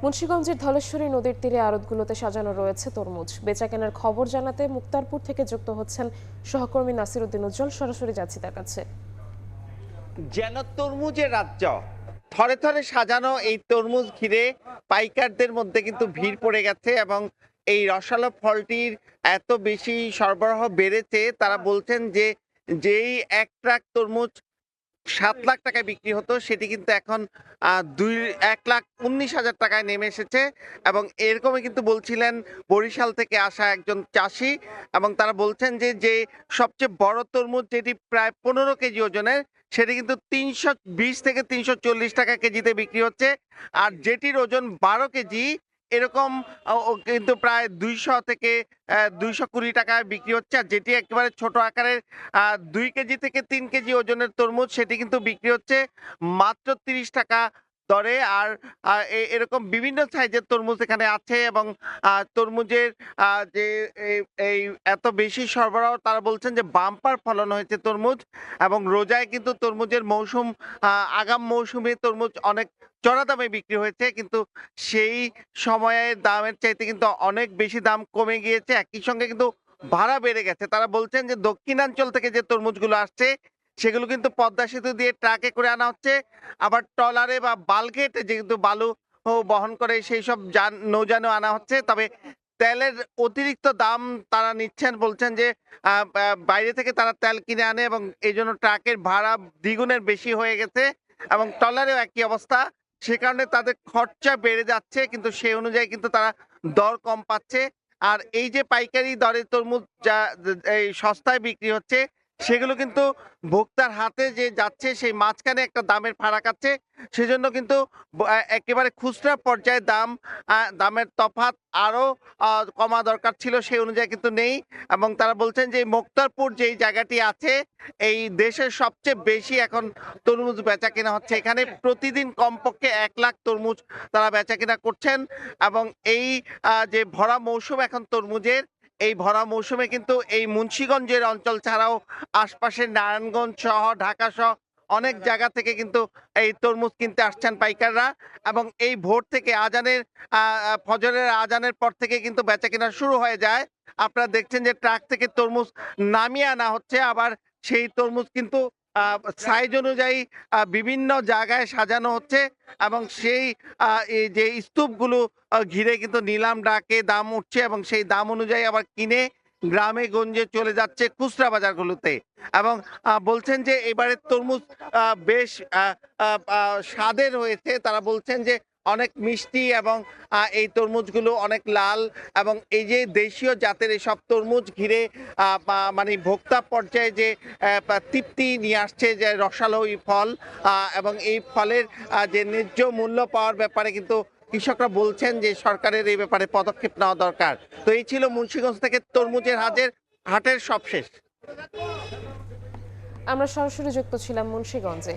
মুন্সিগঞ্জের ধলেশ্বরী নদীর তীরে আড়তগুলোতে সাজানো রয়েছে তরমুজ। বেচাকেনার খবর জানাতে মুক্তারপুর থেকে যুক্ত হচ্ছেন সহকর্মী নাসির উদ্দিন উজ্জ্বল। সরাসরি যাচ্ছি তার কাছে। যেন তরমুজের রাজ্য, থরে থরে সাজানো এই তরমুজ ঘিরে পাইকারদের মধ্যে কিন্তু ভিড় পড়ে গেছে এবং এই রসালো ফলটির এত বেশি সরবরাহ বেড়েছে, তারা বলছেন যে যেই এক ট্রাক তরমুজ ৭ লাখ টাকায় বিক্রি হতো সেটি কিন্তু এখন ১,১,১৯,০০০ টাকায় নেমে এসেছে। এবং এরকমই কিন্তু বলছিলেন বরিশাল থেকে আসা একজন চাষি। এবং তারা বলছেন যে যে সবচেয়ে বড় তরমুজ যেটি প্রায় ১৫ কেজি ওজনের, সেটি কিন্তু ৩২০ থেকে ৩৪০ টাকা কেজিতে বিক্রি হচ্ছে। আর যেটির ওজন ১২ কেজি এরকম ও কিন্তু প্রায় ২০০ থেকে ২২০ টাকায় বিক্রি হচ্ছে। আর যেটি একেবারে ছোট আকারের ২ কেজি থেকে ৩ কেজি ওজনের তরমুজ, সেটি কিন্তু বিক্রি হচ্ছে মাত্র ৩০ টাকা দরে। আর এরকম বিভিন্ন সাইজের তরমুজ এখানে আছে। এবং তরমুজের যে এই এত বেশি সরবরাহ, তারা বলছেন যে বাম্পার ফলন হয়েছে তরমুজ। এবং রোজায় কিন্তু তরমুজের মৌসুম, আগাম মৌসুমে তরমুজ অনেক চড়া দামে বিক্রি হয়েছে, কিন্তু সেই সময়ের দামের চাইতে কিন্তু অনেক বেশি দাম কমে গিয়েছে। একই সঙ্গে কিন্তু ভাড়া বেড়ে গেছে। তারা বলছেন যে দক্ষিণাঞ্চল থেকে যে তরমুজগুলো আসছে সেগুলো কিন্তু পদ্মা সেতু দিয়ে ট্রাকে করে আনা হচ্ছে। আবার ট্রলারে বা বাল্কেটে যেহেতু বালু বহন করে সেই সব নৌযানও আনা হচ্ছে। তবে তেলের অতিরিক্ত দাম তারা নিচ্ছেন, বলছেন যে বাইরে থেকে তারা তেল কিনে আনে এবং এই জন্য ট্রাকের ভাড়া দ্বিগুণের বেশি হয়ে গেছে। এবং ট্রলারেও একই অবস্থা। সে কারণে তাদের খরচা বেড়ে যাচ্ছে, কিন্তু সেই অনুযায়ী কিন্তু তারা দর কম পাচ্ছে। আর এই যে পাইকারি দরে তরমুজ যা এই সস্তায় বিক্রি হচ্ছে, সেগুলো কিন্তু ভোক্তার হাতে যে যাচ্ছে সেই মাঝখানে একটা দামের ফারাক আছে। সেজন্য কিন্তু একেবারে খুচরা পর্যায়ে দামের তফাৎ আরো কমা দরকার ছিল, সেই অনুযায়ী কিন্তু নেই। এবং তারা বলছেন যে মুক্তারপুর যেই জায়গাটি আছে, এই দেশের সবচেয়ে বেশি এখন তরমুজ বেচা কেনা হচ্ছে। এখানে প্রতিদিন কমপক্ষে ১ লাখ তরমুজ তারা বেচা কেনা করছেন। এবং এই যে ভরা মৌসুম এখন তরমুজের, এই ভরা মৌসুমে কিন্তু এই মুন্সিগঞ্জের অঞ্চল ছাড়াও আশপাশের নারায়ণগঞ্জ সহ ঢাকা সহ অনেক জায়গা থেকে কিন্তু এই তরমুজ কিনতে আসছেন পাইকাররা। এবং এই ভোর থেকে ফজরের আজানের পর থেকে কিন্তু বেচাকেনা শুরু হয়ে যায়। আপনারা দেখছেন যে ট্রাক থেকে তরমুজ নামিয়ে আনা হচ্ছে, আবার সেই তরমুজ কিন্তু সাইজ অনুযায়ী বিভিন্ন জায়গায় সাজানো হচ্ছে। এবং সেই এই যে স্তূপগুলো ঘিরে কিন্তু নিলাম ডাকে দাম উঠছে, এবং সেই দাম অনুযায়ী আবার কিনে গ্রামে গঞ্জে চলে যাচ্ছে খুচরা বাজারগুলোতে। এবং বলছেন যে এবারের তরমুজ বেশ স্বাদের হয়েছে। তারা বলছেন যে অনেক মিষ্টি এবং এই তরমুজগুলো অনেক লাল। এবং এই যে দেশীয় জাতের এসব তরমুজ ঘিরে মানে ভোক্তা পর্যায়ে যে তৃপ্তি নিয়ে আসছে, যে রসালো এই ফল, এবং এই ফলের যে ন্যায্য মূল্য পাওয়ার ব্যাপারে কিন্তু কৃষকরা বলছেন যে সরকারের এই ব্যাপারে পদক্ষেপ নেওয়া দরকার। তো এই ছিল মুন্সিগঞ্জ থেকে তরমুজের হাটের সবশেষ। আমরা সরাসরি যুক্ত ছিলাম মুন্সিগঞ্জে।